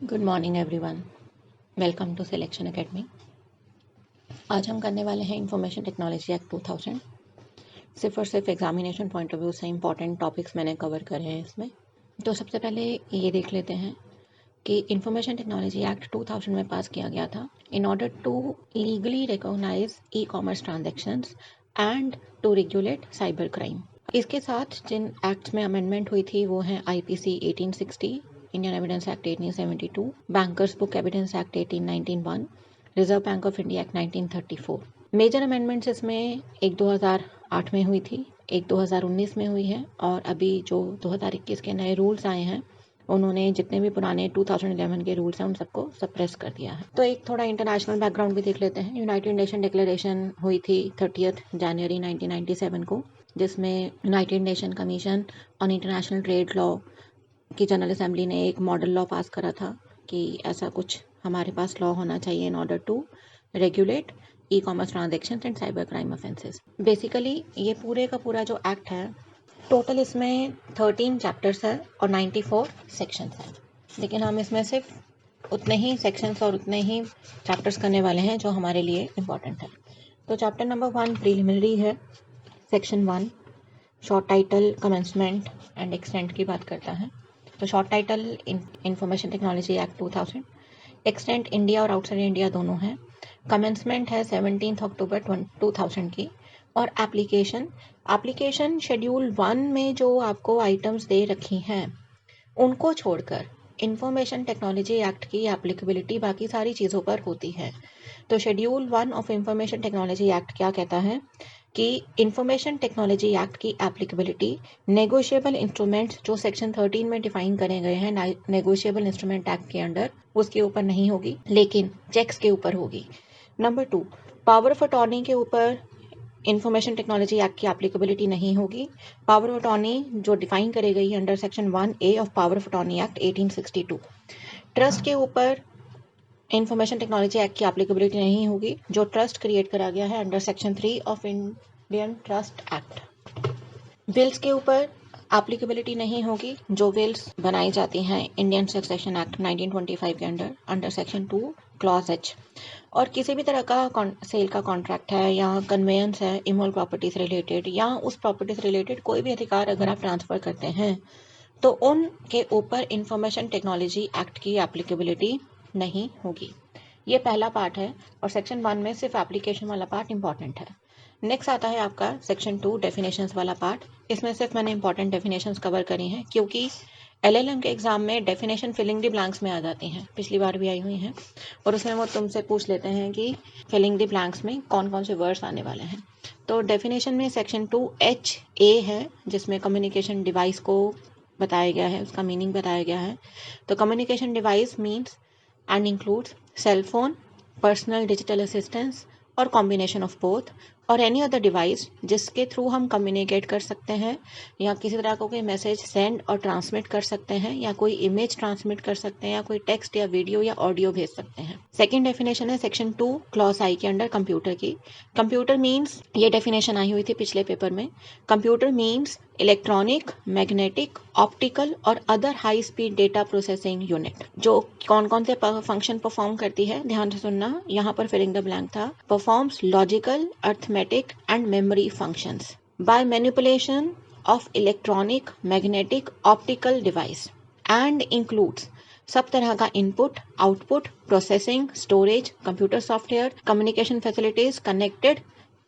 Good morning everyone, welcome to Selection Academy. आज हम करने वाले हैं इंफॉर्मेशन टेक्नोलॉजी एक्ट 2000। सिर्फ और सिर्फ एग्जामिनेशन पॉइंट ऑफ व्यू से इंपॉर्टेंट टॉपिक्स मैंने कवर करे हैं इसमें। तो सबसे पहले ये देख लेते हैं कि इंफॉर्मेशन टेक्नोलॉजी एक्ट 2000 में पास किया गया था in order to legally recognise e commerce transactions and to regulate cyber crime. इसके साथ जिन एक्ट्स में अमेंडमेंट हुई थी वो हैं IPC 1860, Indian Evidence Act 1872, Bankers Book Evidence Act 1891, Reserve Bank of India Act 1934। Major amendments इसमें एक 2008 में हुई थी, एक 2019 में हुई है, और अभी जो 2021 के नए रूल्स आए हैं उन्होंने जितने भी पुराने 2011 के रूल्स हैं उन सबको सप्रेस कर दिया है। तो एक थोड़ा इंटरनेशनल बैकग्राउंड भी देख लेते हैं। यूनाइटेड नेशन डिक्लेरेशन हुई थी 30 जनवरी 1997 को, जिसमें United nation commission on international trade law की जनरल असेंबली ने एक मॉडल लॉ पास करा था कि ऐसा कुछ हमारे पास लॉ होना चाहिए in order to regulate e commerce transaction and cyber crime offences. Basically ये पूरे का पूरा जो एक्ट है, टोटल इसमें 13 चैप्टर्स है और 94 सेक्शंस हैं, लेकिन हम इसमें सिर्फ उतने ही सेक्शंस और उतने ही चैप्टर्स करने वाले हैं जो हमारे लिए इम्पोर्टेंट है। तो चैप्टर नंबर 1 प्रीलिमिनरी है। Section 1 short title, commencement and extent की बात करता है। तो short title information Technology act 2000, extent India और आउटसाइड इंडिया दोनों हैं। कमेंसमेंट है 17 अक्टूबर 2000 की, और एप्लीकेशन शेड्यूल 1 में जो आपको आइटम्स दे रखी हैं उनको छोड़कर इंफॉर्मेशन टेक्नोलॉजी एक्ट की एप्लीकेबिलिटी बाकी सारी चीज़ों पर होती है। तो schedule 1 of information Technology act क्या कहता है कि इंफॉर्मेशन टेक्नोलॉजी एक्ट की एप्लीकेबिलिटी नेगोशिएबल इंस्ट्रूमेंट्स जो सेक्शन 13 में डिफाइन करे गए हैं नेगोशिएबल इंस्ट्रूमेंट एक्ट के अंडर, उसके ऊपर नहीं होगी, लेकिन चेक्स के ऊपर होगी। नंबर 2, पावर ऑफ अटॉर्नी के ऊपर इंफॉर्मेशन टेक्नोलॉजी एक्ट की एप्लीकेबिलिटी नहीं होगी। पावर ऑफ अटॉर्नी जो डिफाइन करी गई है under section 1A of Power of Attorney Act 1862। Trust के ऊपर इंफॉर्मेशन टेक्नोलॉजी एक्ट की एप्लीकेबिलिटी नहीं होगी, जो ट्रस्ट क्रिएट करा गया है under section 3 of Indian Trust Act. Wills के ऊपर एप्लीकेबिलिटी नहीं होगी, जो विल्स बनाई जाती हैं इंडियन सक्सेशन एक्ट 1925 के अंडर सेक्शन 2 क्लॉज H। और किसी भी तरह का सेल का कॉन्ट्रैक्ट है या कन्वेयंस है इमोरल प्रॉपर्टी से रिलेटेड या उस प्रॉपर्टी से रिलेटेड कोई भी अधिकार अगर आप ट्रांसफर करते हैं तो उनके ऊपर इंफॉर्मेशन टेक्नोलॉजी एक्ट की एप्लीकेबिलिटी नहीं होगी। ये पहला पार्ट है, और सेक्शन 1 में सिर्फ एप्लीकेशन वाला पार्ट इंपॉर्टेंट है। नेक्स्ट आता है आपका सेक्शन 2 डेफिनेशंस वाला पार्ट। इसमें सिर्फ मैंने इंपॉर्टेंट डेफिनेशंस कवर करी हैं, क्योंकि LLM के एग्जाम में डेफिनेशन फिलिंग द ब्लैंक्स में आ जाती हैं, पिछली बार भी आई हुई हैं, और उसमें वो तुमसे पूछ लेते हैं कि फिलिंग द ब्लैंक्स में कौन कौन से वर्ड्स आने वाले हैं। तो डेफिनेशन में सेक्शन 2HA है, जिसमें कम्युनिकेशन डिवाइस को बताया गया है, उसका मीनिंग बताया गया है। तो communication device means and includes cell phone, personal digital assistance और कॉम्बिनेशन ऑफ बोथ, और एनी अदर डिवाइस जिसके थ्रू हम कम्युनिकेट कर सकते हैं या किसी तरह का कोई मैसेज सेंड और ट्रांसमिट कर सकते हैं या कोई इमेज ट्रांसमिट कर सकते हैं या कोई टेक्स्ट या वीडियो या ऑडियो भेज सकते हैं। सेकंड डेफिनेशन है सेक्शन 2 क्लॉज I के अंडर कंप्यूटर की। कंप्यूटर मीन्स, ये डेफिनेशन आई हुई थी पिछले पेपर में, computer means electronic, magnetic, optical और other high speed data processing unit. जो कौन कौन से फंक्शन परफॉर्म करती है, ध्यान से सुनना, यहाँ पर फिलिंग द ब्लैंक था, performs logical, arithmetic and memory functions by manipulation of electronic, magnetic, optical device and includes सब तरह का input, output, processing, storage, computer software, communication facilities connected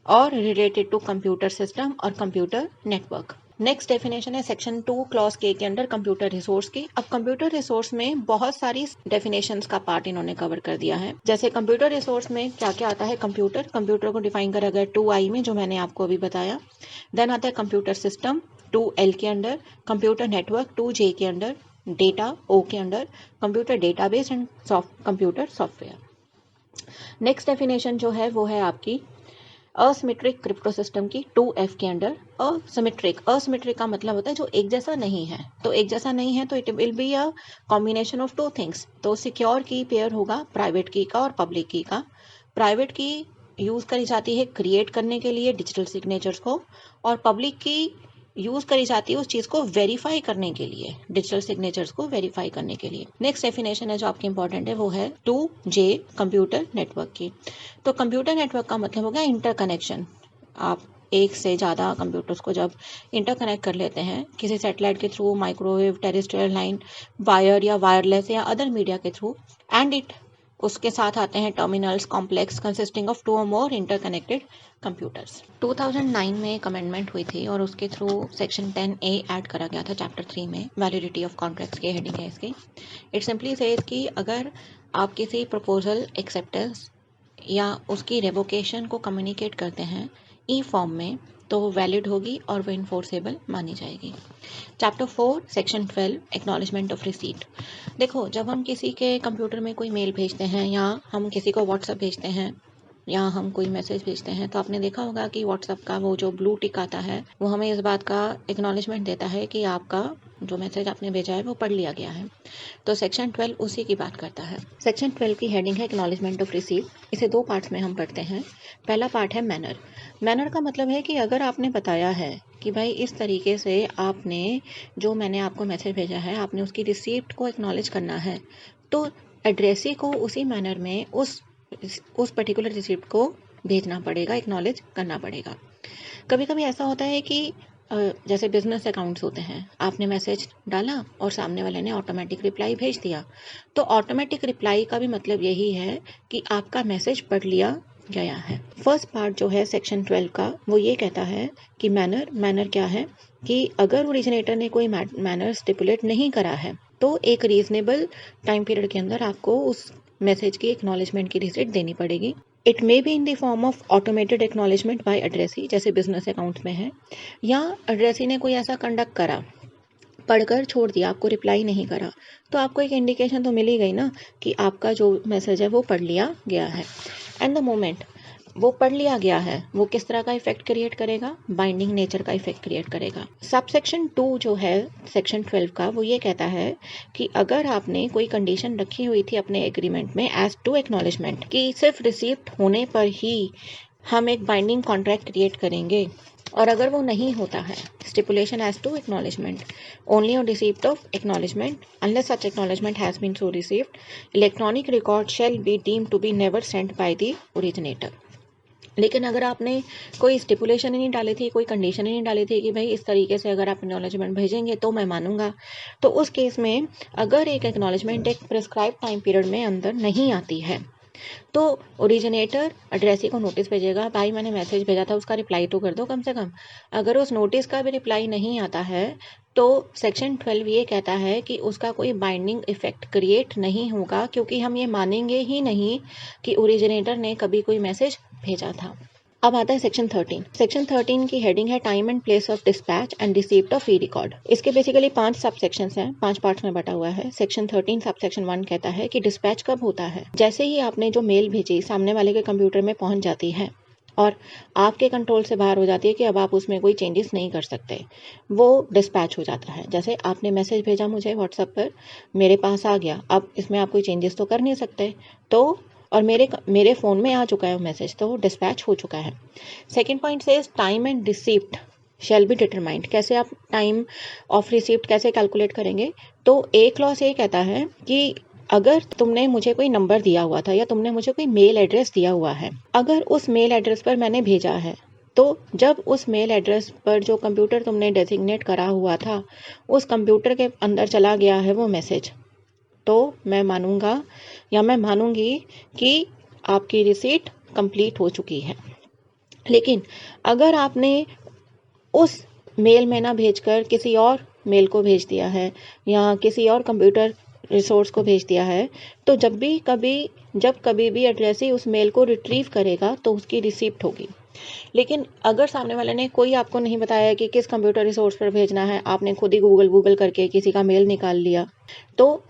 और रिलेटेड टू कंप्यूटर सिस्टम और computer network. Next definition है section 2 clause K के under computer resource की। अब computer resource में बहुत सारी डेफिनेशंस का पार्ट इन्होंने कवर कर दिया है। जैसे कंप्यूटर रिसोर्स में क्या क्या आता है, कंप्यूटर को डिफाइन करा गया 2I में, जो मैंने आपको अभी बताया। देन आता है कंप्यूटर सिस्टम 2L के अंडर, कंप्यूटर नेटवर्क 2J के अंडर, डेटा O के under, computer database and computer software. Next definition जो है वो है आपकी असिमेट्रिक क्रिप्टो सिस्टम की 2F के अंडर। असिमेट्रिक का मतलब होता है जो एक जैसा नहीं है, तो एक जैसा नहीं है तो it will be a combination of 2 things. तो सिक्योर की पेयर होगा प्राइवेट की का और पब्लिक की का। प्राइवेट की यूज करी जाती है क्रिएट करने के लिए डिजिटल सिग्नेचर्स को, और पब्लिक की यूज़ करी जाती है उस चीज़ को वेरीफाई करने के लिए, डिजिटल सिग्नेचर्स को वेरीफाई करने के लिए। नेक्स्ट डेफिनेशन है जो आपकी इंपॉर्टेंट है, वो है 2J कंप्यूटर नेटवर्क की। तो कंप्यूटर नेटवर्क का मतलब हो गया इंटरकनेक्शन। आप एक से ज़्यादा कंप्यूटर्स को जब इंटरकनेक्ट कर लेते हैं किसी सैटेलाइट के through, microwave, terrestrial line, wire या वायरलेस या अदर मीडिया के थ्रू, एंड इट उसके साथ आते हैं टर्मिनल्स कॉम्प्लेक्स कंसिस्टिंग ऑफ 2 और मोर इंटरकनेक्टेड कंप्यूटर्स। 2009 में एक अमेंडमेंट हुई थी और उसके थ्रू सेक्शन 10A ऐड करा गया था चैप्टर 3 में, वैलिडिटी ऑफ कॉन्ट्रैक्ट्स की हेडिंग है इसकी। इट सिंपली सेज कि अगर आप किसी प्रपोजल एक्सेप्टेंस या उसकी रेवोकेशन को कम्युनिकेट करते हैं ई फॉर्म में, तो वो वैलिड होगी और वो इन्फोर्सेबल मानी जाएगी। Chapter 4 section 12 acknowledgement of receipt. देखो, जब हम किसी के कंप्यूटर में कोई मेल भेजते हैं या हम किसी को व्हाट्सएप भेजते हैं या हम कोई मैसेज भेजते हैं, तो आपने देखा होगा कि व्हाट्सएप का वो जो ब्लू टिक आता है वो हमें इस बात का एक्नॉलेजमेंट देता है कि आपका जो मैसेज आपने भेजा है वो पढ़ लिया गया है। तो सेक्शन 12 उसी की बात करता है। सेक्शन 12 की हेडिंग है एक्नॉलेजमेंट ऑफ रिसीट। इसे 2 पार्ट्स में हम पढ़ते हैं। पहला पार्ट है मैनर। मैनर का मतलब है कि अगर आपने बताया है कि भाई इस तरीके से आपने जो मैंने आपको मैसेज भेजा है आपने उसकी रिसीप्ट को एक्नॉलेज करना है, तो एड्रेसी को उसी मैनर में उस पर्टिकुलर रिसीप्ट को भेजना पड़ेगा, एक्नॉलेज करना पड़ेगा। कभी कभी ऐसा होता है कि जैसे बिजनेस अकाउंट्स होते हैं, आपने मैसेज डाला और सामने वाले ने ऑटोमेटिक रिप्लाई भेज दिया, तो ऑटोमेटिक रिप्लाई का भी मतलब यही है कि आपका मैसेज पढ़ लिया गया है। फर्स्ट पार्ट जो है सेक्शन 12 का, वो ये कहता है कि मैनर क्या है कि अगर ओरिजिनेटर ने कोई मैनर स्टिपुलेट नहीं करा है तो एक रीजनेबल टाइम पीरियड के अंदर आपको उस मैसेज की एक्नॉलेजमेंट की रिसीट देनी पड़ेगी। It may be in the form of automated acknowledgement by addressee, जैसे बिजनेस अकाउंट्स में है, या एड्रेसी ने कोई ऐसा कंडक्ट करा, पढ़कर छोड़ दिया, आपको रिप्लाई नहीं करा, तो आपको एक इंडिकेशन तो मिल ही गई ना कि आपका जो मैसेज है वो पढ़ लिया गया है। एंड द मोमेंट वो पढ़ लिया गया है, वो किस तरह का इफेक्ट क्रिएट करेगा? बाइंडिंग नेचर का इफेक्ट क्रिएट करेगा। सब सेक्शन 2 जो है सेक्शन 12 का, वो ये कहता है कि अगर आपने कोई कंडीशन रखी हुई थी अपने एग्रीमेंट में एज टू एक्नॉलेजमेंट कि सिर्फ रिसीप्ट होने पर ही हम एक बाइंडिंग कॉन्ट्रैक्ट क्रिएट करेंगे, और अगर वो नहीं होता है, stipulation as to acknowledgement only on receipt of acknowledgement unless such acknowledgement has been so received, electronic record shall be deemed to be never sent by the originator. लेकिन अगर आपने कोई स्टिपुलेशन ही नहीं डाली थी, कोई कंडीशन ही नहीं डाली थी कि भाई इस तरीके से अगर आप एक्नॉलेजमेंट भेजेंगे तो मैं मानूंगा, तो उस केस में अगर एक एक्नॉलेजमेंट एक प्रिस्क्राइब टाइम पीरियड में अंदर नहीं आती है, तो ओरिजिनेटर एड्रेसी को नोटिस भेजेगा, भाई मैंने मैसेज भेजा था उसका रिप्लाई तो कर दो कम से कम। अगर उस नोटिस का भी रिप्लाई नहीं आता है तो सेक्शन 12 ये कहता है कि उसका कोई बाइंडिंग इफेक्ट क्रिएट नहीं होगा, क्योंकि हम ये मानेंगे ही नहीं कि ओरिजिनेटर ने कभी कोई मैसेज भेजा था। अब आता है सेक्शन 13। सेक्शन 13 की हेडिंग है time and place of dispatch and receipt of E record. इसके बेसिकली 5 सब सेक्शंस हैं, 5 पार्ट्स में बटा हुआ है। सेक्शन 13 सब सेक्शन 1 कहता है कि डिस्पैच कब होता है? जैसे ही आपने जो मेल भेजी सामने वाले के कंप्यूटर में पहुंच जाती है और आपके कंट्रोल से बाहर हो जाती है कि अब आप उसमें कोई चेंजेस नहीं कर सकते, वो डिस्पैच हो जाता है। जैसे आपने मैसेज भेजा मुझे व्हाट्सएप पर, मेरे पास आ गया, अब इसमें आप कोई चेंजेस तो कर नहीं सकते, तो और मेरे फ़ोन में आ चुका है मैसेज, तो डिस्पैच हो चुका है। सेकेंड पॉइंट से time and receipt shall be determined. कैसे आप टाइम ऑफ रिसीप्ट कैसे कैलकुलेट करेंगे? तो एक क्लॉज ये कहता है कि अगर तुमने मुझे कोई नंबर दिया हुआ था या तुमने मुझे कोई मेल एड्रेस दिया हुआ है, अगर उस मेल एड्रेस पर मैंने भेजा है, तो जब उस मेल एड्रेस पर जो कंप्यूटर तुमने डेजिग्नेट करा हुआ था उस कंप्यूटर के अंदर चला गया है वो मैसेज, तो मैं मानूंगा या मैं मानूंगी कि आपकी रिसीट कंप्लीट हो चुकी है। लेकिन अगर आपने उस मेल में ना भेजकर किसी और मेल को भेज दिया है या किसी और कंप्यूटर रिसोर्स को भेज दिया है, तो जब कभी भी एड्रेसी उस मेल को रिट्रीव करेगा तो उसकी रिसीप्ट होगी। लेकिन अगर सामने वाले ने कोई आपको नहीं बताया कि किस कंप्यूटर रिसोर्स पर भेजना है, आपने खुद ही गूगल करके किसी का मेल निकाल लिया, तो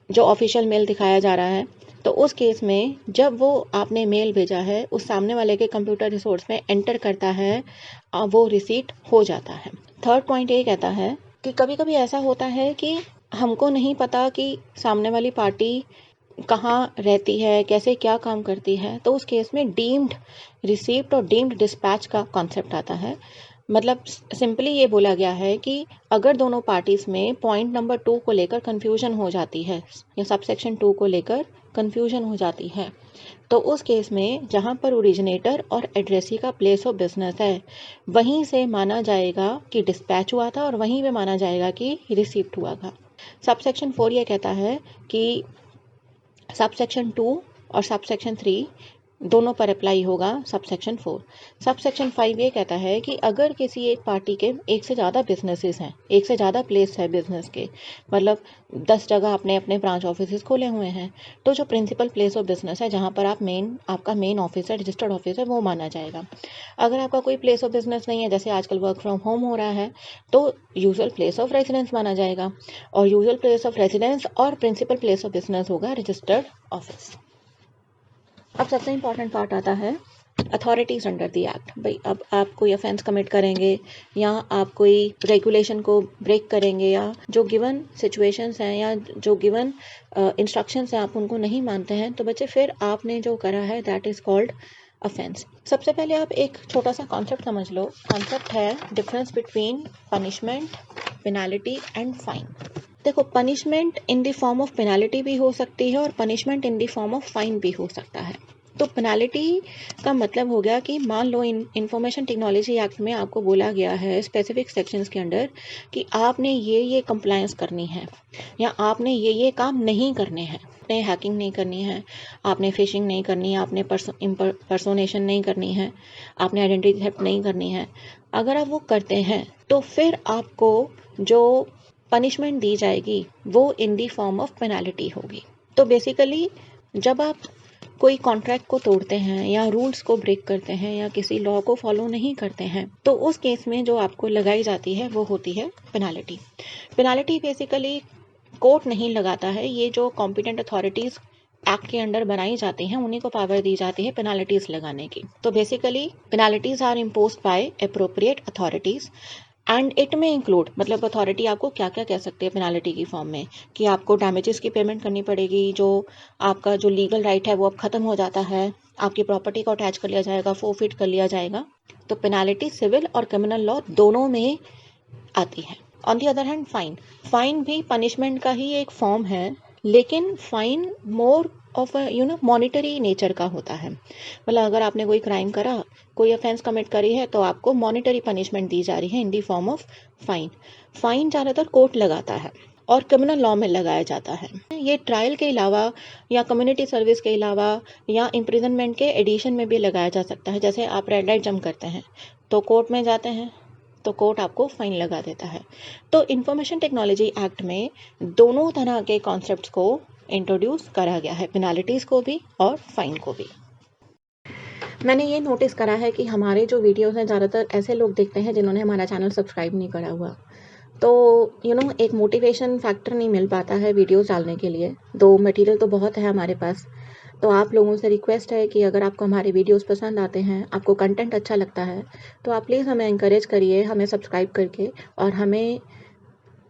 जो ऑफिशियल मेल दिखाया जा रहा है, तो उस केस में जब वो आपने मेल भेजा है उस सामने वाले के कंप्यूटर रिसोर्स में एंटर करता है, वो रिसीट हो जाता है। थर्ड पॉइंट ये कहता है कि कभी कभी ऐसा होता है कि हमको नहीं पता कि सामने वाली पार्टी कहाँ रहती है, कैसे क्या काम करती है, तो उस केस में डीम्ड रिसीप्ट और डीम्ड डिस्पैच का कॉन्सेप्ट आता है। मतलब सिंपली ये बोला गया है कि अगर दोनों पार्टीज में पॉइंट नंबर 2 को लेकर कंफ्यूजन हो जाती है या सबसेक्शन 2 को लेकर कंफ्यूजन हो जाती है, तो उस केस में जहां पर ओरिजिनेटर और एड्रेसी का प्लेस ऑफ बिजनेस है, वहीं से माना जाएगा कि डिस्पैच हुआ था और वहीं पे माना जाएगा कि रिसीव्ड हुआ था। सबसेक्शन 4 ये कहता है कि सबसेक्शन 2 और सबसेक्शन 3 दोनों पर अप्लाई होगा सबसेक्शन 4। सबसेक्शन 5 ये कहता है कि अगर किसी एक पार्टी के एक से ज़्यादा बिजनेसेस हैं, एक से ज़्यादा प्लेस है बिजनेस के, मतलब 10 जगह अपने अपने ब्रांच ऑफिस खोले हुए हैं, तो जो प्रिंसिपल प्लेस ऑफ बिजनेस है जहाँ पर आपका मेन ऑफिस है, रजिस्टर्ड ऑफिस है, वो माना जाएगा। अगर आपका कोई प्लेस ऑफ बिजनेस नहीं है, जैसे आजकल वर्क फ्रॉम होम हो रहा है, तो यूजुअल प्लेस ऑफ रेजिडेंस माना जाएगा, और यूजुअल प्लेस ऑफ रेजिडेंस और प्रिंसिपल प्लेस ऑफ बिजनेस होगा रजिस्टर्ड ऑफिस। अब सबसे इम्पॉर्टेंट पार्ट आता है अथॉरिटीज़ अंडर द एक्ट। भाई अब आप कोई ऑफेंस कमिट करेंगे या आप कोई रेगुलेशन को ब्रेक करेंगे या जो गिवन सिचुएशंस हैं या जो गिवन इंस्ट्रक्शंस हैं आप उनको नहीं मानते हैं, तो बच्चे फिर आपने जो करा है दैट इज़ कॉल्ड ऑफेंस। सबसे पहले आप एक छोटा सा कॉन्सेप्ट समझ लो। कॉन्सेप्ट है difference between punishment, penalty and fine. देखो, punishment in the form of penalty भी हो सकती है और punishment in the form of fine भी हो सकता है। तो पेनाल्टी का मतलब हो गया कि मान लो इंफॉर्मेशन टेक्नोलॉजी एक्ट में आपको बोला गया है स्पेसिफिक सेक्शंस के अंडर कि आपने ये कंप्लायंस करनी है या आपने ये काम नहीं करने हैं। आपने हैकिंग नहीं करनी है, आपने फिशिंग नहीं करनी है, आपने पर्सोनेशन नहीं करनी है, आपने आइडेंटिटी थेफ्ट नहीं करनी है। अगर आप वो करते हैं तो फिर आपको जो पनिशमेंट दी जाएगी वो इन दी फॉर्म ऑफ पेनाल्टी होगी। तो बेसिकली जब आप कोई कॉन्ट्रैक्ट को तोड़ते हैं या रूल्स को ब्रेक करते हैं या किसी लॉ को फॉलो नहीं करते हैं, तो उस केस में जो आपको लगाई जाती है वो होती है पेनाल्टी। पेनाल्टी बेसिकली कोर्ट नहीं लगाता है, ये जो कॉम्पिटेंट अथॉरिटीज एक्ट के अंडर बनाई जाती हैं उन्हीं को पावर दी जाती है पेनाल्टीज लगाने की। तो basically penalties are imposed by appropriate authorities and it में इंक्लूड, मतलब अथॉरिटी आपको क्या क्या कह सकते हैं पेनाल्टी की फॉर्म में, कि आपको डैमेजेस की पेमेंट करनी पड़ेगी, जो आपका जो लीगल राइट है वो अब खत्म हो जाता है, आपकी प्रॉपर्टी को अटैच कर लिया जाएगा, फोरफिट कर लिया जाएगा। तो पेनाल्टी सिविल और क्रिमिनल लॉ दोनों में आती है। On the other hand fine भी पनिशमेंट का ही एक फॉर्म है, लेकिन fine more of monetary nature का होता है। मतलब अगर आपने कोई क्राइम करा, कोई ऑफेंस कमिट करी है, तो आपको मॉनिटरी पनिशमेंट दी जा रही है in the form of fine. Fine ज़्यादातर कोर्ट लगाता है और क्रिमिनल लॉ में लगाया जाता है। ये ट्रायल के अलावा या कम्युनिटी सर्विस के अलावा या इम्प्रिजनमेंट के एडिशन में भी लगाया जा सकता है। जैसे आप रेड लाइट जंप करते हैं तो कोर्ट में जाते हैं तो कोर्ट आपको फाइन लगा देता है। तो इंफॉर्मेशन टेक्नोलॉजी एक्ट में दोनों तरह के कॉन्सेप्ट्स को इंट्रोड्यूस करा गया है, पेनाल्टीज को भी और फाइन को भी। मैंने ये नोटिस करा है कि हमारे जो वीडियोस हैं ज़्यादातर ऐसे लोग देखते हैं जिन्होंने हमारा चैनल सब्सक्राइब नहीं करा हुआ। तो एक मोटिवेशन फैक्टर नहीं मिल पाता है वीडियोस डालने के लिए। दो मटेरियल तो बहुत है हमारे पास। तो आप लोगों से रिक्वेस्ट है कि अगर आपको हमारे वीडियोस पसंद आते हैं, आपको कंटेंट अच्छा लगता है, तो आप प्लीज़ हमें एनकरेज करिए, हमें सब्सक्राइब करके, और हमें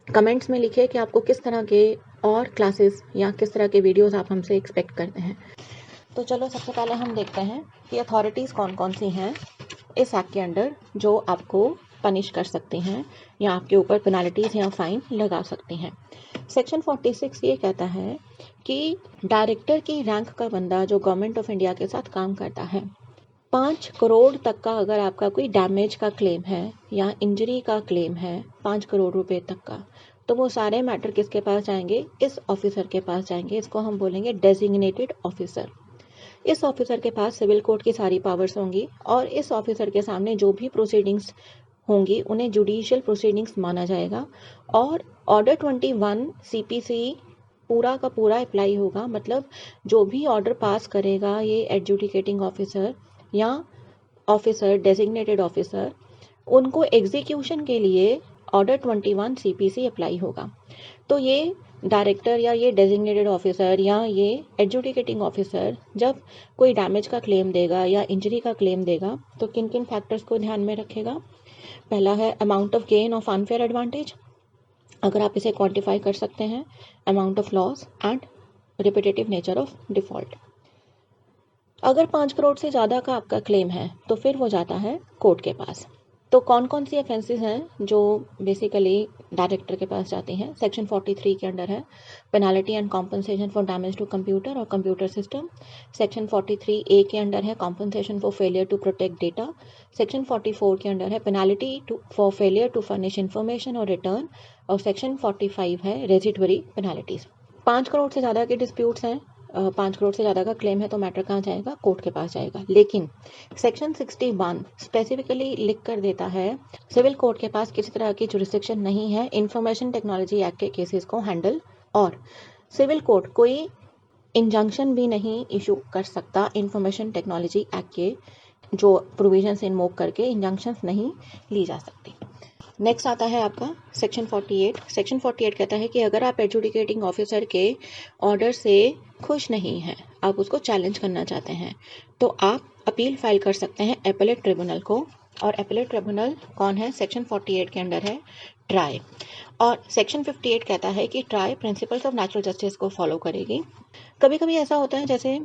कमेंट्स में लिखिए कि आपको किस तरह के और क्लासेस या किस तरह के वीडियोस आप हमसे एक्सपेक्ट करते हैं। तो चलो सबसे पहले हम देखते हैं कि अथॉरिटीज़ कौन कौन सी हैं इस एक्ट के अंडर जो आपको पनिश कर सकती हैं या आपके ऊपर पेनाल्टीज़ या फाइन लगा सकती हैं। सेक्शन 46 ये कहता है कि डायरेक्टर की रैंक का बंदा जो गवर्नमेंट ऑफ इंडिया के साथ काम करता है, 5 करोड़ तक का अगर आपका कोई डैमेज का क्लेम है या इंजरी का क्लेम है 5 करोड़ रुपए तक का, तो वो सारे मैटर किसके पास जाएंगे? इस ऑफिसर के पास जाएंगे। इसको हम बोलेंगे डेजिग्नेटेड ऑफिसर। इस ऑफिसर के पास सिविल कोर्ट की सारी पावर्स होंगी और इस ऑफिसर के सामने जो भी प्रोसीडिंग्स होंगी उन्हें जुडिशियल प्रोसीडिंग्स माना जाएगा। और ऑर्डर 21 CPC पूरा का पूरा अप्लाई होगा। मतलब जो भी ऑर्डर पास करेगा ये एडजुडिकेटिंग ऑफिसर या ऑफिसर डेजिग्नेटेड ऑफिसर, उनको एग्जीक्यूशन के लिए ऑर्डर 21 CPC अप्लाई होगा। तो ये डायरेक्टर या ये डेजिग्नेटेड ऑफिसर या ये एडजुडिकेटिंग ऑफिसर जब कोई डैमेज का क्लेम देगा या इंजरी का क्लेम देगा तो किन किन फैक्टर्स को ध्यान में रखेगा? पहला है amount of gain of unfair advantage, अगर आप इसे क्वांटिफाई कर सकते हैं, amount of loss and repetitive nature of default. अगर 5 करोड़ से ज़्यादा का आपका क्लेम है तो फिर वो जाता है कोर्ट के पास। तो कौन कौन सी ऑफेंसेस हैं जो बेसिकली डायरेक्टर के पास जाती हैं? सेक्शन 43 के अंडर है penalty and compensation for damage to computer और कंप्यूटर सिस्टम। सेक्शन 43A के अंडर है compensation for failure to protect data. Section 44 के अंडर है penalty for failure to furnish information और रिटर्न। और सेक्शन 45 है रेजिडुअरी पेनाल्टीज। 5 करोड़ से ज़्यादा के डिस्प्यूट्स हैं, 5 करोड़ से ज़्यादा का क्लेम है तो मैटर कहाँ जाएगा? कोर्ट के पास जाएगा। लेकिन सेक्शन 61 स्पेसिफिकली लिख कर देता है सिविल कोर्ट के पास किसी तरह की जुरिस्डिक्शन नहीं है इंफॉर्मेशन टेक्नोलॉजी एक्ट के केसेस को हैंडल, और सिविल कोर्ट कोई इंजंक्शन भी नहीं इशू कर सकता इंफॉर्मेशन टेक्नोलॉजी एक्ट के जो प्रोविजंस इन्वोक करके इंजंक्शंस नहीं ली जा सकती। नेक्स्ट आता है आपका सेक्शन 48। सेक्शन 48 कहता है कि अगर आप एडजुडिकेटिंग ऑफिसर के ऑर्डर से खुश नहीं हैं, आप उसको चैलेंज करना चाहते हैं, तो आप अपील फाइल कर सकते हैं एपेलेट ट्रिब्यूनल को। और एपेलेट ट्रिब्यूनल कौन है? सेक्शन 48 के अंडर है ट्राई। और सेक्शन 58 कहता है कि try principles of natural justice को फॉलो करेगी। कभी कभी ऐसा होता है जैसे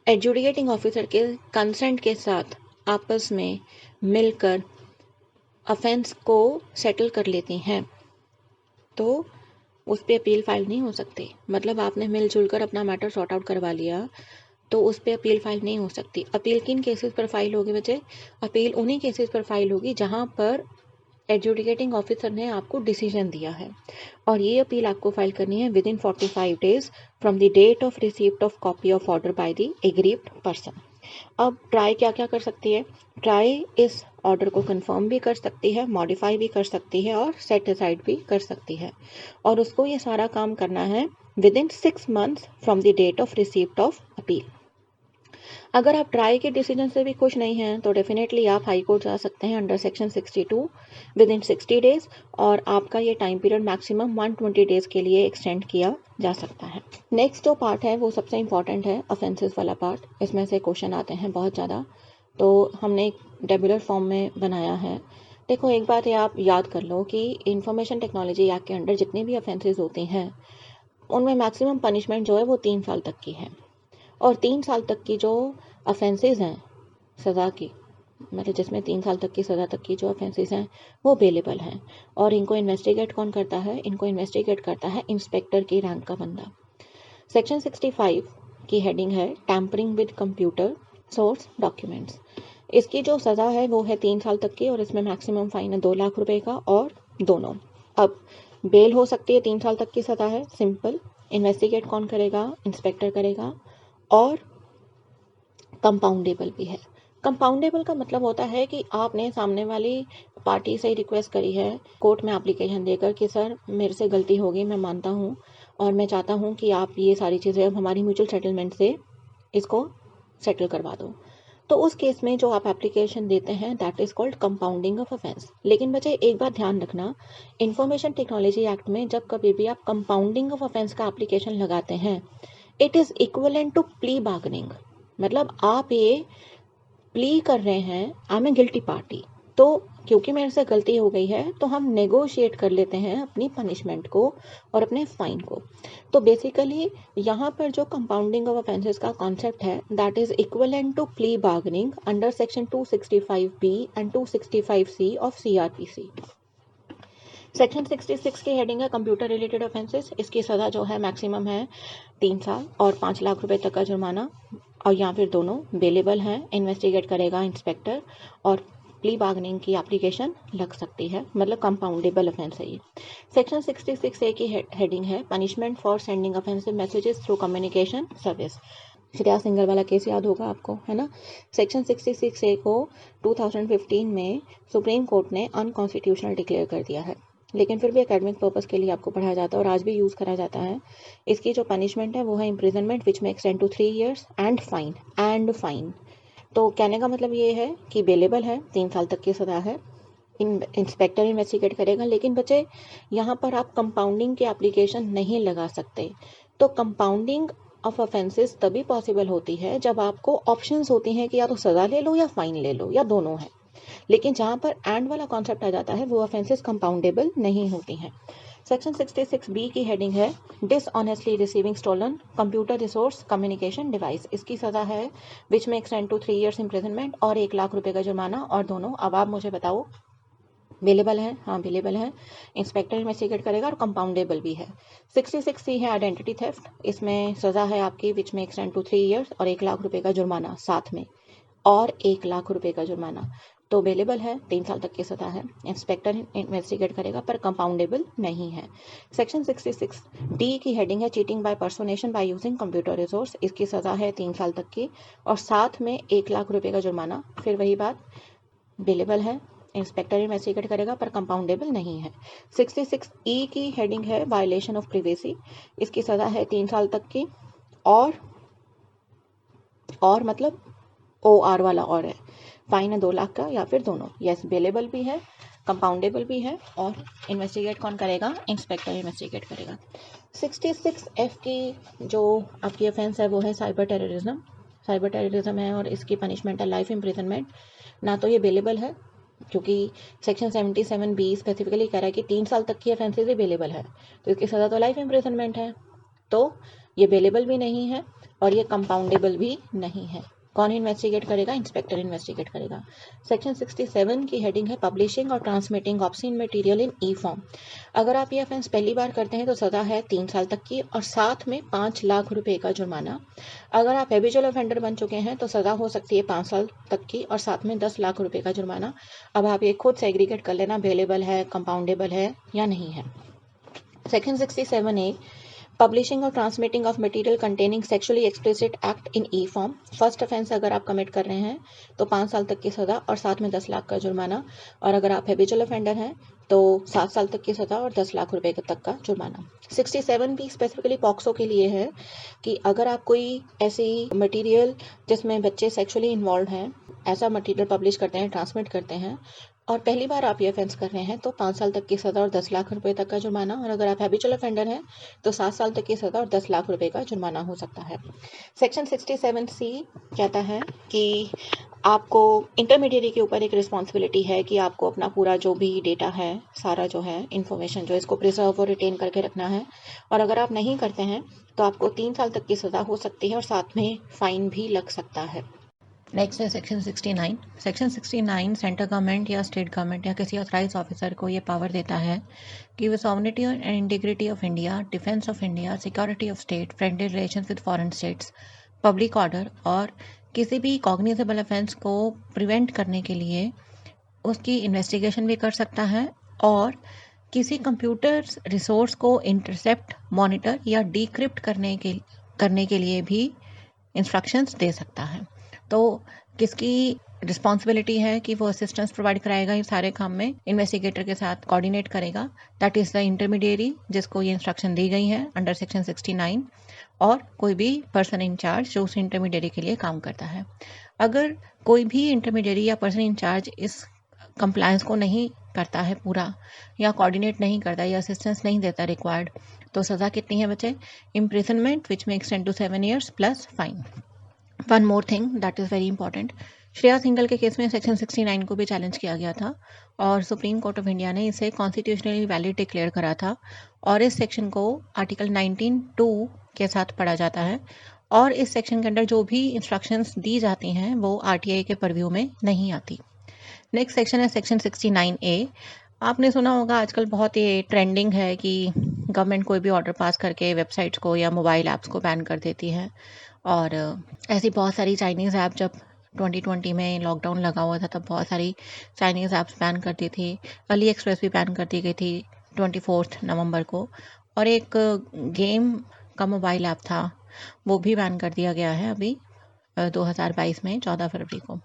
एडजुडिकेटिंग ऑफिसर के कंसेंट के साथ आपस में मिलकर ऑफेंस को सेटल कर लेती हैं, तो उस पर अपील फाइल नहीं हो सकती। मतलब आपने मिलजुल कर अपना मैटर सॉर्ट आउट करवा लिया तो उस पर अपील फाइल नहीं हो सकती। अपील किन केसेस पर फाइल होगी बच्चे? अपील उन्हीं केसेस पर फाइल होगी जहां पर एडजुडिकेटिंग ऑफिसर ने आपको डिसीजन दिया है, और ये अपील आपको फाइल करनी है within 45 days from the date of receipt of copy of order by the aggrieved person. अब ट्राई क्या क्या कर सकती है? ट्राई इस ऑर्डर को कंफर्म भी कर सकती है, मॉडिफाई भी कर सकती है और सेट असाइड भी कर सकती है, और उसको ये सारा काम करना है within 6 months from the date of receipt of appeal. अगर आप ट्राई के डिसीजन से भी खुश नहीं हैं तो डेफिनेटली आप हाई कोर्ट जा सकते हैं under section 62 with in 60 days, और आपका ये टाइम पीरियड मैक्सिमम 120 डेज के लिए एक्सटेंड किया जा सकता है। नेक्स्ट जो पार्ट है वो सबसे इंपॉर्टेंट है, ऑफेंसेस वाला पार्ट। इसमें से क्वेश्चन आते हैं बहुत ज़्यादा, तो हमने एक टेबुलर फॉर्म में बनाया है। देखो, एक बात ये आप याद कर लो कि इंफॉर्मेशन टेक्नोलॉजी एक्ट के अंडर जितनी भी ऑफेंसेस होती हैं उनमें मैक्सिमम पनिशमेंट जो है वो 3 साल तक की है, और 3 साल तक की जो ऑफेंसेस हैं सज़ा की, मतलब जिसमें 3 साल तक की सज़ा तक की जो ऑफेंसेस हैं वो बेलेबल हैं। और इनको इन्वेस्टिगेट कौन करता है? इनको इन्वेस्टिगेट करता है इंस्पेक्टर की रैंक का बंदा। सेक्शन 65 की हेडिंग है tampering with computer source documents. इसकी जो सज़ा है वो है 3 साल तक की, और इसमें मैक्सिमम फाइन है 2 लाख रुपए का, और दोनों। अब बेल हो सकती है, 3 साल तक की सज़ा है, सिंपल। इन्वेस्टिगेट कौन करेगा? इंस्पेक्टर करेगा। और कंपाउंडेबल भी है। कंपाउंडेबल का मतलब होता है कि आपने सामने वाली पार्टी से रिक्वेस्ट करी है कोर्ट में एप्लीकेशन देकर कि सर मेरे से गलती हो गई, मैं मानता हूँ और मैं चाहता हूँ कि आप ये सारी चीज़ें अब हमारी म्यूचुअल सेटलमेंट से इसको सेटल करवा दो। तो उस केस में जो आप एप्लीकेशन देते हैं that is called compounding of offence. लेकिन बच्चे एक बात ध्यान रखना, इंफॉर्मेशन टेक्नोलॉजी एक्ट में जब कभी भी आप कंपाउंडिंग ऑफ ऑफेंस का एप्लीकेशन लगाते हैं it is equivalent to plea bargaining. मतलब आप ये प्ली कर रहे हैं I am a guilty party, तो क्योंकि मेरे से गलती हो गई है तो हम नेगोशिएट कर लेते हैं अपनी पनिशमेंट को और अपने फाइन को। तो बेसिकली यहाँ पर जो कंपाउंडिंग ऑफ ऑफेंसेस का कॉन्सेप्ट है that is equivalent to plea bargaining under section 265B and 265C of CRPC। Section 66 की हेडिंग है कंप्यूटर रिलेटेड ऑफेंसेस। इसकी सज़ा जो है मैक्सिमम है 3 साल और 5 लाख रुपए तक का जुर्माना, और या फिर दोनों बेलेबल हैं। इन्वेस्टिगेट करेगा इंस्पेक्टर, और प्ली बार्गेनिंग की एप्लीकेशन लग सकती है, मतलब कंपाउंडेबल ऑफेंस है ये। सेक्शन 66A की हेडिंग है punishment for sending offensive messages through communication service. Shreya single वाला केस याद होगा आपको, है ना। सेक्शन 66A को 2015 में सुप्रीम कोर्ट ने अनकॉन्स्टिट्यूशनल डिक्लेयर कर दिया है, लेकिन फिर भी एकेडमिक पर्पस के लिए आपको पढ़ाया जाता है और आज भी यूज़ करा जाता है। इसकी जो पनिशमेंट है वो है imprisonment which may extend to 3 years and fine. तो कहने का मतलब ये है कि बेलेबल है, 3 साल तक की सज़ा है। इंस्पेक्टर इन्वेस्टिगेट करेगा। लेकिन बच्चे यहाँ पर आप कंपाउंडिंग की एप्लीकेशन नहीं लगा सकते। तो कंपाउंडिंग ऑफ ऑफेंसेस तभी पॉसिबल होती है जब आपको ऑप्शंस होती हैं कि या तो सज़ा ले लो या फाइन ले लो या दोनों है। लेकिन जहाँ पर एंड वाला कॉन्सेप्ट आ जाता है वो ऑफेंसेस कंपाउंडेबल नहीं होती हैं। सेक्शन 66B की हेडिंग है dishonestly receiving stolen computer resource communication device. इसकी सज़ा है विच may extend to 3 years imprisonment और 1 लाख रुपए का जुर्माना, और दोनों। अब आप मुझे बताओ बेलेबल है, हाँ बेलेबल है, इंस्पेक्टर इन्वेस्टिगेट करेगा और कंपाउंडेबल भी है। 66C है आइडेंटिटी थेफ्ट, इसमें सज़ा है आपकी विच में एक्सटेंड टू 3 ईयर्स और 1 लाख रुपए का जुर्माना साथ में, और 1 लाख रुपए का जुर्माना। तो बेलेबल है, 3 साल तक की सज़ा है, इंस्पेक्टर इन्वेस्टिगेट करेगा पर कंपाउंडेबल नहीं है। सेक्शन 66D की हेडिंग है cheating by personation by using computer resource, इसकी सज़ा है 3 साल तक की और साथ में 1 लाख रुपए का जुर्माना। फिर वही बात, बेलेबल है, इंस्पेक्टर इन्वेस्टिगेट करेगा पर कंपाउंडेबल नहीं है। 66E की हेडिंग है वायलेशन ऑफ प्रिवेसी, इसकी सज़ा है 3 साल तक की और मतलब OR वाला और है, फाइन है 2 लाख का या फिर दोनों। यस, बेलेबल भी है, कंपाउंडेबल भी है और इन्वेस्टिगेट कौन करेगा? इंस्पेक्टर इन्वेस्टिगेट करेगा। 66F की जो आपकी ऑफेंस है वो है साइबर टेररिज्म। साइबर टेररिज्म है और इसकी पनिशमेंट है लाइफ इम्प्रिजनमेंट। ना तो ये बेलेबल है क्योंकि सेक्शन 77B स्पेसिफिकली कह रहा है कि 3 साल तक की ऑफेंसेज ही बेलेबल है, तो इसकी सज़ा तो लाइफ इम्प्रिजनमेंट है, तो ये बेलेबल भी नहीं है और ये कंपाउंडेबल भी नहीं है। कौन इन्वेस्टिगेट करेगा? इंस्पेक्टर इन्वेस्टिगेट करेगा। सेक्शन 67 की हेडिंग है पब्लिशिंग और transmitting obscene material in E form. अगर आप ये ऑफेंस पहली बार करते हैं तो सज़ा है 3 साल तक की और साथ में 5 लाख रुपए का जुर्माना। अगर आप हैबिचुअल ऑफेंडर बन चुके हैं तो सज़ा हो सकती है 5 साल तक की और साथ में 10 लाख रुपए का जुर्माना। अब आप ये खुद सेग्रीगेट कर लेना, बेलेबल है, कंपाउंडेबल है या नहीं है। सेक्शन 67A पब्लिशिंग और transmitting of material containing sexually explicit act in E form. First offence अगर आप कमिट कर रहे हैं तो 5 साल तक की सज़ा और साथ में 10 लाख का जुर्माना, और अगर आप हैबिचुअल ऑफेंडर हैं तो 7 साल तक की सज़ा और 10 लाख रुपए तक का जुर्माना। 67 भी स्पेसिफिकली पॉक्सो के लिए है कि अगर आप कोई ऐसी मटेरियल जिसमें बच्चे सेक्सुअली इन्वॉल्व हैं ऐसा मटेरियल पब्लिश करते हैं, ट्रांसमिट करते हैं और पहली बार आप ये ऑफेंस कर रहे हैं तो 5 साल तक की सज़ा और 10 लाख रुपए तक का जुर्माना, और अगर आप हैबिचुअल ऑफेंडर हैं तो 7 साल तक की सज़ा और 10 लाख रुपए का जुर्माना हो सकता है। सेक्शन 67C कहता है कि आपको इंटरमीडिएरी के ऊपर एक रिस्पॉन्सिबिलिटी है कि आपको अपना पूरा जो भी डेटा है, सारा जो है इन्फॉर्मेशन जो इसको प्रिजर्व और रिटेन करके रखना है, और अगर आप नहीं करते हैं तो आपको 3 साल तक की सज़ा हो सकती है और साथ में फाइन भी लग सकता है। नेक्स्ट है सेक्शन 69। सेक्शन 69 सेंट्रल गवर्नमेंट या स्टेट गवर्नमेंट या किसी ऑथराइज ऑफिसर को ये पावर देता है कि वो sovereignty and integrity of India, defence of India, security of state, friendly relations with foreign states, public order और किसी भी कॉग्निजेबल ऑफेंस को प्रिवेंट करने के लिए उसकी इन्वेस्टिगेशन भी कर सकता है और किसी कंप्यूटर रिसोर्स को इंटरसेप्ट, मॉनिटर या डिक्रिप्ट करने के लिए भी इंस्ट्रक्शंस दे सकता है। तो किसकी रिस्पॉन्सिबिलिटी है कि वो असिस्टेंस प्रोवाइड कराएगा ये सारे काम में, इन्वेस्टिगेटर के साथ कोऑर्डिनेट करेगा, दैट इज़ द इंटरमीडिएरी जिसको ये इंस्ट्रक्शन दी गई है अंडर सेक्शन 69, और कोई भी पर्सन इंचार्ज जो उस इंटरमीडिएरी के लिए काम करता है। अगर कोई भी इंटरमीडिएरी या पर्सन इंचार्ज इस कंप्लायंस को नहीं करता है पूरा या कोऑर्डिनेट नहीं करता या असिस्टेंस नहीं देता रिक्वायर्ड, तो सज़ा कितनी है बच्चे? Imprisonment which may extend to 7 years plus fine. One more thing that is very important, Shreya Singhal के केस में सेक्शन 69 को भी चैलेंज किया गया था और सुप्रीम कोर्ट ऑफ इंडिया ने इसे कॉन्स्टिट्यूशनली वैलिड डिक्लेयर करा था, और इस सेक्शन को आर्टिकल 19(2) के साथ पढ़ा जाता है, और इस सेक्शन के अंदर जो भी इंस्ट्रक्शंस दी जाती हैं वो RTI के परव्यू में नहीं आती। नेक्स्ट सेक्शन है सेक्शन 69A। आपने सुना होगा आजकल बहुत ये ट्रेंडिंग है कि गवर्नमेंट कोई भी ऑर्डर पास करके वेबसाइट्स को या मोबाइल ऐप्स को बैन कर देती है, और ऐसी बहुत सारी चाइनीज़ ऐप, जब 2020 में लॉकडाउन लगा हुआ था तब बहुत सारी चाइनीज़ ऐप्स बैन कर दी थी, अली एक्सप्रेस भी बैन कर दी गई थी 24 नवंबर को, और एक गेम का मोबाइल ऐप था वो भी बैन कर दिया गया है अभी 2022 में 14 फरवरी को।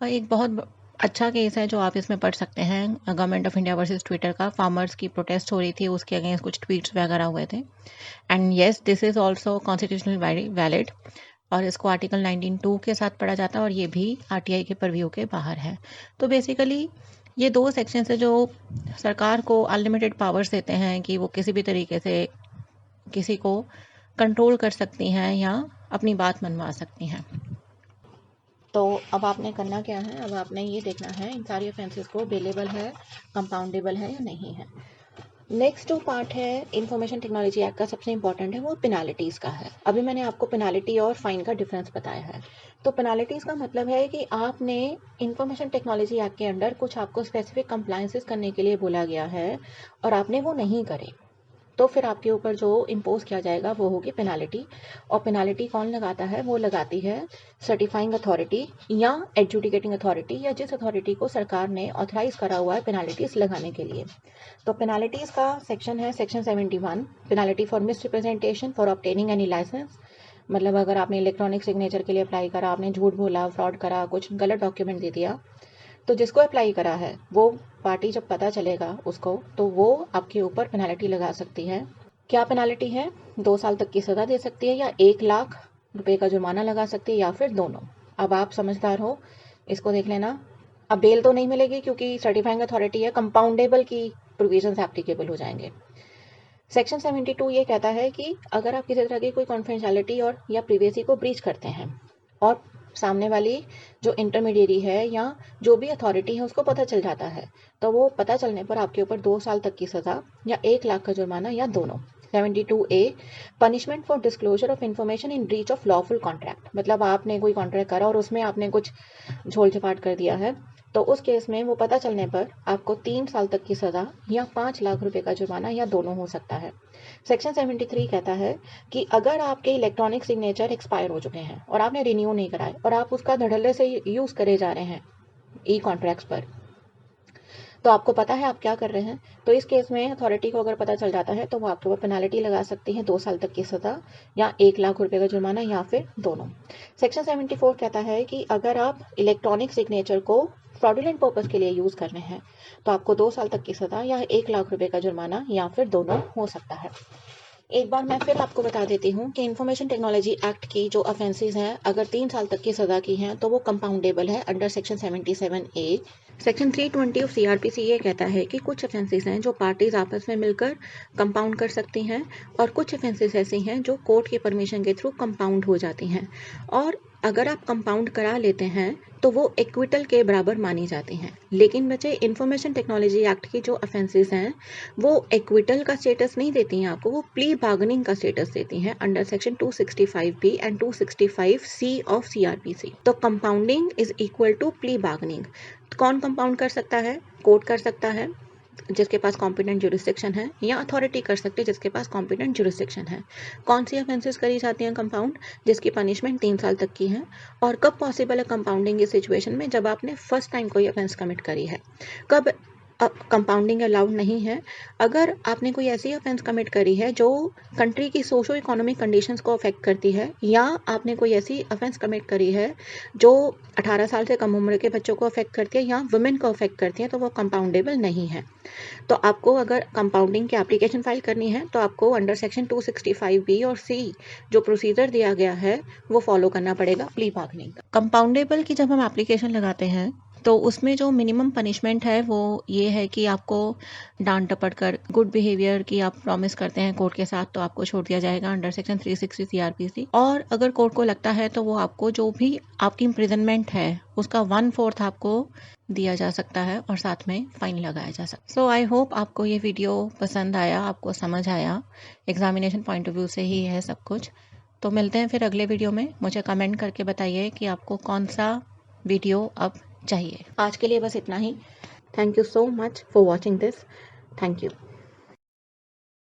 और एक बहुत अच्छा केस है जो आप इसमें पढ़ सकते हैं, government of India versus Twitter का। फार्मर्स की प्रोटेस्ट हो रही थी, उसके अगेंस्ट कुछ ट्वीट्स वगैरह हुए थे, and yes this is also constitutional valid, और इसको आर्टिकल 19(2) के साथ पढ़ा जाता है और ये भी RTI के परव्यू के बाहर है। तो बेसिकली ये दो सेक्शन है जो सरकार को अनलिमिटेड पावर्स देते हैं कि वो किसी भी तरीके से किसी को कंट्रोल कर सकती हैं या अपनी बात मनवा सकती हैं। तो अब आपने करना क्या है, अब आपने ये देखना है इन सारी ऑफेंसेस को बेलेबल है, कंपाउंडेबल है या नहीं है। नेक्स्ट जो पार्ट है इंफॉर्मेशन टेक्नोलॉजी एक्ट का सबसे इंपॉर्टेंट है वो पेनाल्टीज़ का है। अभी मैंने आपको पेनाल्टी और फाइन का डिफरेंस बताया है। तो पेनाल्टीज़ का मतलब है कि आपने इंफॉर्मेशन टेक्नोलॉजी एक्ट के अंडर कुछ आपको स्पेसिफिक कंप्लायंसेस करने के लिए बोला गया है और आपने वो नहीं करे, तो फिर आपके ऊपर जो इम्पोज किया जाएगा वो होगी पेनाल्टी। और पेनाल्टी कौन लगाता है? वो लगाती है सर्टिफाइंग अथॉरिटी या एडजुडिकेटिंग अथॉरिटी, या जिस अथॉरिटी को सरकार ने ऑथराइज करा हुआ है पेनाल्टीज लगाने के लिए। तो पेनाल्टीज का सेक्शन है section 71, penalty for misrepresentation for obtaining any licence. मतलब अगर आपने इलेक्ट्रॉनिक सिग्नेचर के लिए अप्लाई करा, आपने झूठ बोला, फ्रॉड करा, कुछ गलत डॉक्यूमेंट दे दिया, तो जिसको अप्लाई करा है वो पार्टी जब पता चलेगा उसको, तो वो आपके ऊपर पेनाल्टी लगा सकती है। क्या पेनाल्टी है? 2 साल तक की सज़ा दे सकती है, या 1 लाख रुपए का जुर्माना लगा सकती है, या फिर दोनों। अब आप समझदार हो, इसको देख लेना। अब बेल तो नहीं मिलेगी क्योंकि सर्टिफाइंग अथॉरिटी है, कंपाउंडेबल की प्रोविजंस एप्लीकेबल हो जाएंगे। सेक्शन 72 ये कहता है कि अगर आप किसी तरह की कोई कॉन्फिडेंशियलिटी और या प्रिवेसी को ब्रीच करते हैं और सामने वाली जो इंटरमीडिएरी है या जो भी अथॉरिटी है उसको पता चल जाता है, तो वो पता चलने पर आपके ऊपर 2 साल तक की सज़ा या 1 लाख का जुर्माना या दोनों। 72A, punishment for disclosure of information in breach of lawful contract. मतलब आपने कोई कॉन्ट्रैक्ट करा और उसमें आपने कुछ झोल झपाट कर दिया है, तो उस केस में वो पता चलने पर आपको 3 साल तक की सज़ा या 5 लाख रुपए का जुर्माना या दोनों हो सकता है। सेक्शन 73 कहता है कि अगर आपके इलेक्ट्रॉनिक सिग्नेचर एक्सपायर हो चुके हैं और आपने रिन्यू नहीं कराए और आप उसका धड़ल्ले से यूज़ करे जा रहे हैं ई कॉन्ट्रैक्ट्स पर, तो आपको पता है आप क्या कर रहे हैं, तो इस केस में अथॉरिटी को अगर पता चल जाता है तो वो आपके ऊपर पेनाल्टी लगा सकती है, 2 साल तक की सज़ा या 1 लाख रुपए का जुर्माना या फिर दोनों। सेक्शन 74 कहता है कि अगर आप इलेक्ट्रॉनिक सिग्नेचर को फ्रॉडुलेंट पर्पज़ के लिए यूज़ कर रहे हैं तो आपको 2 साल तक की सज़ा या 1 लाख रुपए का जुर्माना या फिर दोनों हो सकता है। एक बार मैं फिर आपको बता देती हूँ कि इंफॉर्मेशन टेक्नोलॉजी एक्ट की जो ऑफेंसेस हैं अगर 3 साल तक की सज़ा की हैं तो वो कंपाउंडेबल है under section 77A। Section 320 of CRPC ये कहता है कि कुछ ऑफेंसेस हैं जो पार्टीज आपस में मिलकर कंपाउंड कर सकती हैं और कुछ ऑफेंसेस ऐसी हैं जो कोर्ट की परमिशन के थ्रू कंपाउंड हो जाती हैं, और अगर आप कंपाउंड करा लेते हैं तो वो एक्विटल के बराबर मानी जाती हैं। लेकिन बच्चे, इंफॉर्मेशन टेक्नोलॉजी एक्ट की जो ऑफेंसेस हैं वो एक्विटल का स्टेटस नहीं देती हैं आपको, वो प्ली बार्गेनिंग का स्टेटस देती हैं under section 265B and 265C of CRPC। तो compounding is equal to plea bargaining. कौन कंपाउंड कर सकता है? कोर्ट कर सकता है जिसके पास कॉम्पिटेंट जुरिस्डिक्शन है, या अथॉरिटी कर सकते हैं जिसके पास कॉम्पिटेंट जुरिस्डिक्शन है। कौन सी ऑफेंसेस करी जाती हैं कंपाउंड? जिसकी पनिशमेंट 3 साल तक की है। और कब पॉसिबल है कंपाउंडिंग इस सिचुएशन में? जब आपने फर्स्ट टाइम कोई ऑफेंस कमिट करी है। कब कंपाउंडिंग अलाउड नहीं है? अगर आपने कोई ऐसी ऑफेंस कमिट करी है जो कंट्री की सोशो इकोनॉमिक कंडीशंस को अफेक्ट करती है, या आपने कोई ऐसी ऑफेंस कमिट करी है जो 18 साल से कम उम्र के बच्चों को अफेक्ट करती है या वुमेन को अफेक्ट करती है, तो वो कंपाउंडेबल नहीं है। तो आपको अगर कंपाउंडिंग की एप्लीकेशन फाइल करनी है तो आपको अंडर सेक्शन 265B और C जो प्रोसीजर दिया गया है वो फॉलो करना पड़ेगा प्ली बार्गेनिंग का। कंपाउंडेबल की जब हम एप्लीकेशन लगाते हैं तो उसमें जो मिनिमम पनिशमेंट है वो ये है कि आपको डांट डपट कर गुड बिहेवियर की आप प्रॉमिस करते हैं कोर्ट के साथ तो आपको छोड़ दिया जाएगा अंडर सेक्शन 360 CRPC। और अगर कोर्ट को लगता है तो वो आपको जो भी आपकी इम्प्रिजनमेंट है उसका 1/4 आपको दिया जा सकता है और साथ में फाइन लगाया जा सकता है। सो आई होप आपको ये वीडियो पसंद आया, आपको समझ आया। एग्जामिनेशन पॉइंट ऑफ व्यू से ही है सब कुछ। तो मिलते हैं फिर अगले वीडियो में। मुझे कमेंट करके बताइए कि आपको कौन सा वीडियो अब चाहिए। आज के लिए बस इतना ही। Thank you so much for watching this. Thank you.